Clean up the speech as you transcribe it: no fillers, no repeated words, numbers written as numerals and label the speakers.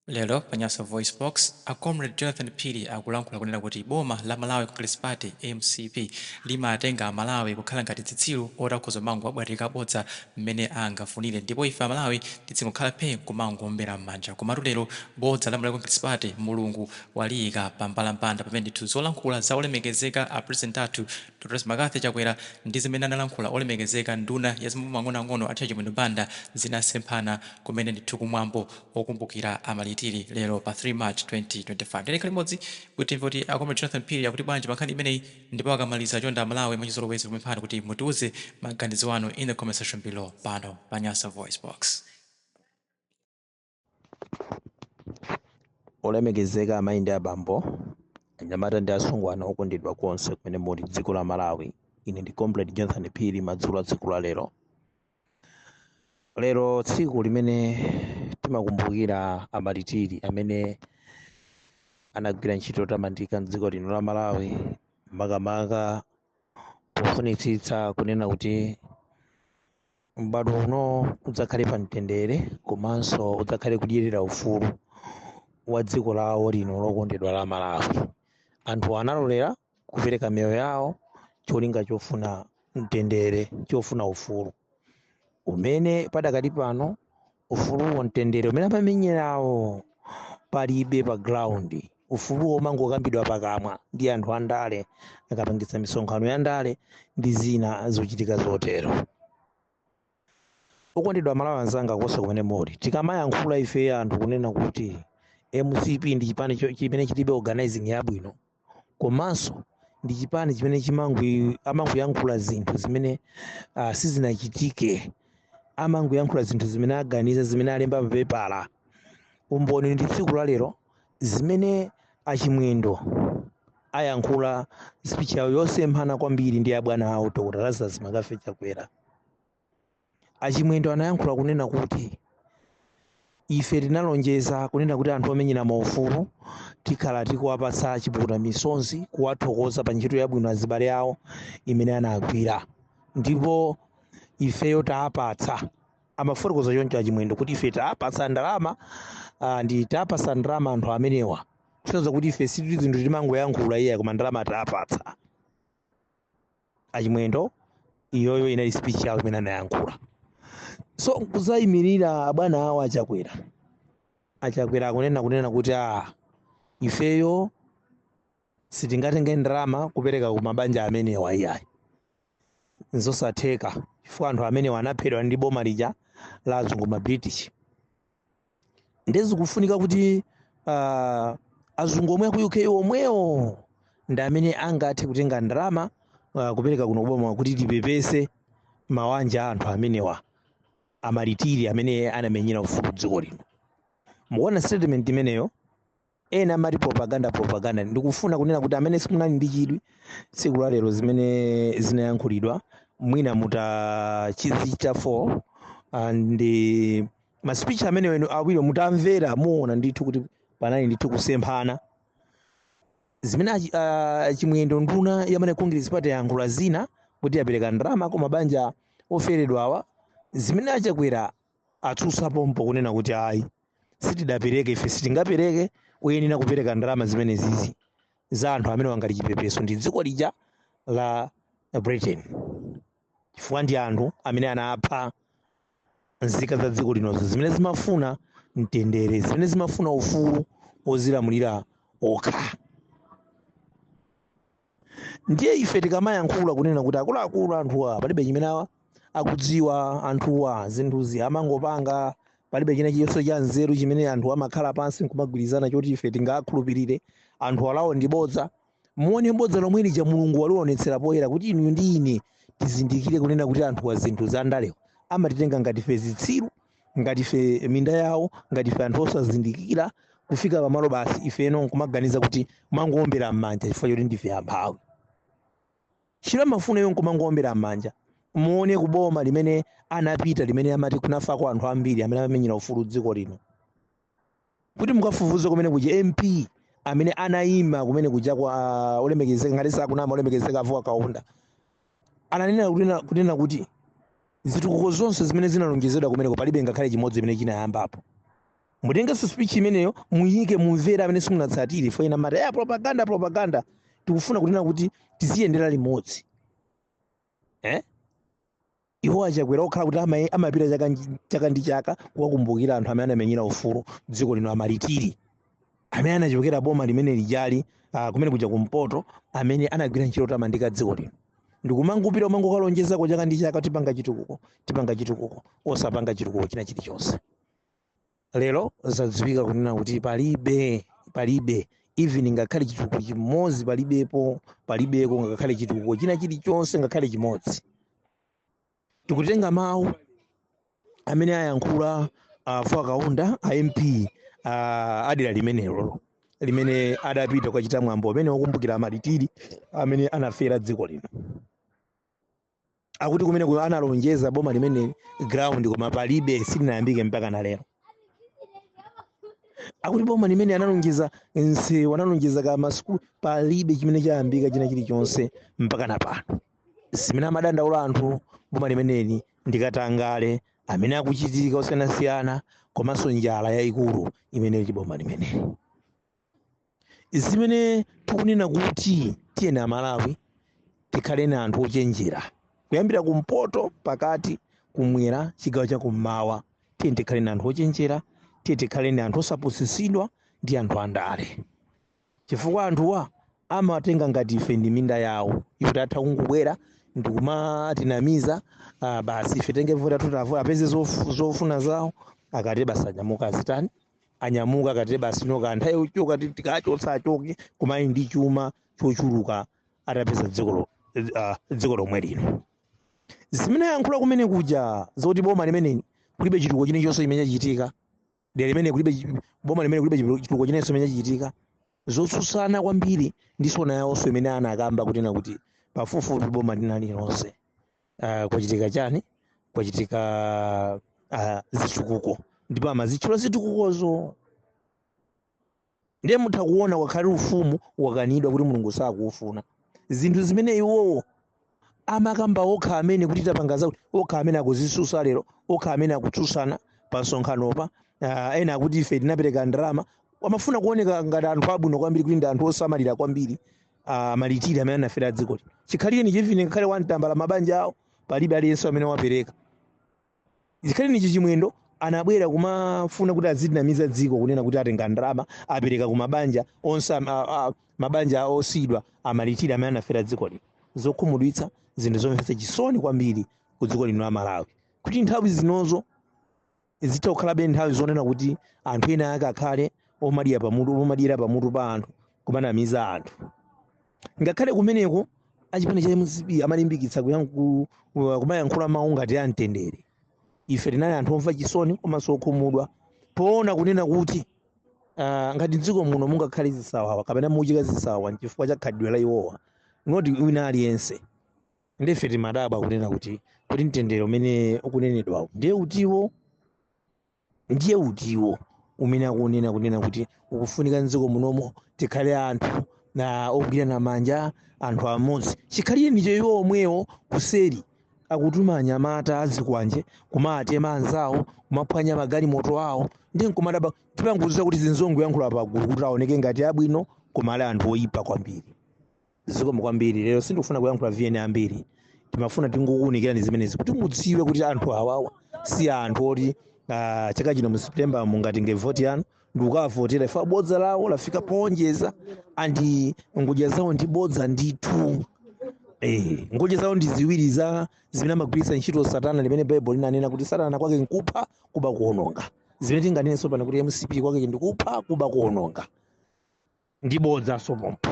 Speaker 1: Lero Panyaso Voice Box a Comrade Jonathan Phiri akulankhula kunena kuti boma la Malawi Congress Party MCP limatenga Malawi kukhala ngati zitsiru otakhoza mango abwatika bodza mmene angafunire ndipo ife Malawi tizingokhala phe kumangombera m'manja komatu lero bodza la Malawi Congress Party mulungu waliyika pampalampanda pamene ndithu zolankhula za olemekezeka a president athu Dr. Makathe Chakwera ndi zimene analankhula olemekezeka nduna ya zimene mang'onoang'ono a Chimwendo Banda zinasemphana kumene ndithu kumwambo okumbukira amalitiri lero pa 3 March 2025. Ndilekha limodzi kuti mvoti akomrade Jonathan Phiri akuti bwanji pankhani imeneyi ndipo akamaliza chonda Malawi mwachizolowezi kumemphana kuti mutiuze maganizo anu in the comment section below pano pa Nyasa Voice Box.
Speaker 2: Olemekezeka amayi ndi abambo anyamata ndi asungwana okondedwa konse kumene muli dziko la Malawi. Ine ndi Comrade Jonathan Phiri madzulo a tsiku la lero tsiku limene timakumbukira amalitiri amene anagwira ntchito yotamandika mdziko lino la Malawi makamaka pofunitsitsa kunena kuti m'bado uno udzakhale pa mtendere komanso udzakhale kudyerera ufulu wa dziko lawo lino lokondedwa la Malawi. Anthu analolera kupereka miyoyo yawo cholinga chofuna mtendere, chofuna ufulu umene padakali pano ufulu wa mtendere umene amamenyerawo palibe pa ground. Ufulu umangokambidwa pakamwa ndi anthu andale akapangitsa misonkhano ya ndale ndi zina zochitika zotero. Okondedwa Malawi anzanga konse kumene muli, tikamayankhula ife anthu kunena kuti MCP ndi chipani chimene chilibe organizing yabwino komanso ndi chipani chimene amangoyankhula zinthu zimene sizinachitike, amangoyankhula zinthu zimene aganiza, zimene alemba papepala. Umboni ndi tsiku la lero zimene Achimwendo ayankhula speech yawo yosemphana kwambiri ndi abwana awo Dr. Lazarus Makathe Chakwera. Achimwendo anayankhula kunena kuti ife tinalonjeza kunena kuti anthu omenyera maufulu tikhala tikuwapatsa chipukuta misonzi kuwathokoza pa ntchito yabwino azibale awo imene anagwira, ndipo ifeyo taapatsa. Amafotokoza choncho Achimwendo kuti ife taapatsa ndalama ndi taapatsa ndalama anthu amenewa. Tisoza kuti ife sitili zinthu timangoyankhula iye koma ndalama taapatsa. Achimwendo iyoyo inali speech yawo imene anayankhula. So kuzayimirira abwana awo Achakwera kunena kuti ifeyo sitingatenge ndalama kupereka ku mabanja amenewa iyayi. Nzosatheka chifukwa anthu amenewa anaphedwa ndi boma lija la azungu ma British. Ndezi kufunika kuti azungu omwe ku UK omwewo ndi amene angathe kutenga ndalama kupereka kuno boma kuti tipepese mawanja anthu amenewa amalitiri amene anamenyera ufulu dziko lino. Mukuona statement imeneyo ena amati propaganda. Ndikufuna kunena kuti amene simunali ndi chidwi tsiku la lero zimene zinayankhulidwa mwina mutachizicha 4 and ma speech amene awiri mutamvera muona ndithu kuti panali ndithu kusemphana zimene Achimwendo nduna yamene Congress Party yayankhula zina kuti apereka ndalama ku mabanja oferedwa awa, zimene Achakwera atsutsa pompo kunena kuti ayi sitidapereke, ife sitingapereke, uyenera kupereka ndalama zimene zizi za anthu amene wangati chipepeso ndi dziko lija la Britain, chifukwa ndi anthu amene anapha nzika za dziko linozo zimene zimafuna mtendere, zimene zimafuna ufulu ozilamulira okha. Ndiye ife tikamayankhula kunena kuti akuluakulu anthuwa palibe chimene akudziwa, anthuwa zinthuzi amangopanga, palibe china chiyonso cha nzeru chimene anthu amakhala pansi nkumagwirizana choti ife tingakhulupirire. Anthu alawo ndi bodza. Muone bodza lomwe lija mulungu walionetsera poyera kuti inu ndi ine tizindikire kunena kuti anthu wa zinthu za ndalewo amatitenga ngati ife zitsiru, ngati ife minda yawo, ngati ife anthu osazindikira, kufika pamalo basi ifeno nkumaganiza kuti mangowombera m'manja chifukwa choti ndife amphawi. Chira mafuna yo nkumangowombera m'manja. Muone kuboma limene anapita limene amati kunafa kwa anthu ambiri amene amenyera ufulu dziko lino. Kuti mukafufuze kumene kuja MP amene anayima kumene kuja kwa olemekezeka ngati sakunama olemekezeka avuka kaunda. Ananena kunena kuti zitukuko zonse zimene zinalonjezedwa kumeneko palibe ngakhale chimodzi chimene chinayambapo. mutengenso speech imeneyo muyike mumvere amene simunatsatire fo ena mati propaganda tikufuna kunena kuti tiziyendera limodzi iwo achakwera okhala kuti amapita chaka ndi chaka kuwakumbukira anthu amene anamenyera ufulu dziko lino amalitiri amene anachokera boma limene lijali kumene kuja kumpoto amene anagwira ntchito tamandika dziko lino ndikumangupita umangokalonjezako chaka ndi chaka tipanga chitukuko osapanga chitukuko china chilichonse. Lero zadziwika kunena kuti palibe even ngakhale chitukuko chimodzi palibeko ngakhale chitukuko china chilichonse ngakhale chimodzi. Tikutenga mawu amene ayankhula Fo Kaunda MP adera limenelo limene adapita kukachita mwambo amene wakumbukira amalitiri amene anafera dziko lino. Akuti kumene analonjeza boma limene ground koma palibe silinayambike mpaka na lero. Akuti boma limene analonjeza nsewu analonjeza kama school palibe chimene chayambika china chilichonse mpaka na pano. Simena madandaula anthu boma limeneli ndikatangale amene akuchitika osiyanasiyana komanso njala yayikulu imene chiboma limeneli. Zimene tikunena kuti tiyena Amalawi tikhale na anthu ochenjera kuyambira kumpoto pakati kumwera chigawo cha kummawa tikhale na anthu ochenjera tikhale na anthu osapusitsidwa ndi anthu andale chifukwa anthuwa amatenga ngati ife ndi minda yawo ife tatha kungubwera ndikumatinamiza basi ife tenge vota tutavota apeze zofuna zawo akati basi anyamuka azitani anyamuka akati basi noka anthaye uchoka tikachotsa achoke kumayi ndi chuma chochuluka atapeza dziko lomwe lino. Zimene yankhula kumene kuja zoti boma limeneli kulibe chitukuko chilichonse chimene chachitika dera limene kulibe boma limene kulibe chitukuko chinenso chimene chachitika zotsutsana kwambiri ndisona yawonso imene anakamba kunena kuti pafupifupi boma linali lonse kwachitika chani kwachitika zitukuko ndipo amazitchula zitukukozo ndiye mutha kuona wakhale ufumu wakanidwa kuti mulungu sakuufuna zinthu zimene iwowo amakamba okha amene kuti tapangaza kuti okha amene akuzisusa lero okha amene akutsutsana pa nsonkhanopa ena akuti ife tinapereka ndalama amafuna kuoneka ngati anthu abwino kwambiri kuti ndi anthu osamalira kwambiri malitiri amene anafera dziko chikhalire chivine ngakhale wantambala mabanja awo palibe aliyense amene wapereka chikhalire chichimwendo anabwera kumafuna kuti azitinamiza dziko kunena kuti atenga ndalama apereka ku mabanja onse mabanja osidwa amalitiri amene anafera dziko lino zokhumudwitsa zinthu zomvetsa chisoni kwambiri ku dziko lino la Malawi kuti nthawi zinozo zitha kukhalabe nthawi zonena kuti anthu ena ake akhale omadira pamutu pa anthu kumanamiza anthu ngakhale kumeneko achipani cha MCP amalimbikitsa kumayankhula mawu ngati amtendere. Ife tinali anthu omva chisoni komanso okhumudwa poona kunena kuti ngati dziko muno mungakhale zisawawa kapena muchika zisawa chifukwa cha khadidwe la iwowa ngoti wina aliyense ndife timadabwa kunena kuti mtendere umene ukunenedwawo ndiye utiwo umene akunena kuti ukufunika mdziko munomo tikhale anthu na ogwirana manja anthu amodzi chikhalire ndicho iwo omwewo kuseri akutuma anyamata azikwanje kumatema anzawo kumaphwanya magalimoto awo ndi nkumadabwa tipanguza kuti zinzongo yankhula pagulu kuti aoneke ngati abwino koma ali anthu oyipa kwambiri zikomo kwambiri. Lero sindikufuna kuyankhula viyene ambiri timafuna tingokuwunikirani zimenezi kuti mudziwe kuti anthu awawa si anthu oti chaka chino mu September mungatinge voti yanu ndikukavotera ife bodza lawo lafika powonjeza andi ngoja zawo ndi bodza ndithu ngoja zawo ndi ziwiri za zimene amagwiritsa ntchito satana limene Bible linanena kuti satana kwake nkupha kuba kuononga zimene tinganenso pano kuti MCP kwake ndikupha kuba kuononga ndi bodza so pompo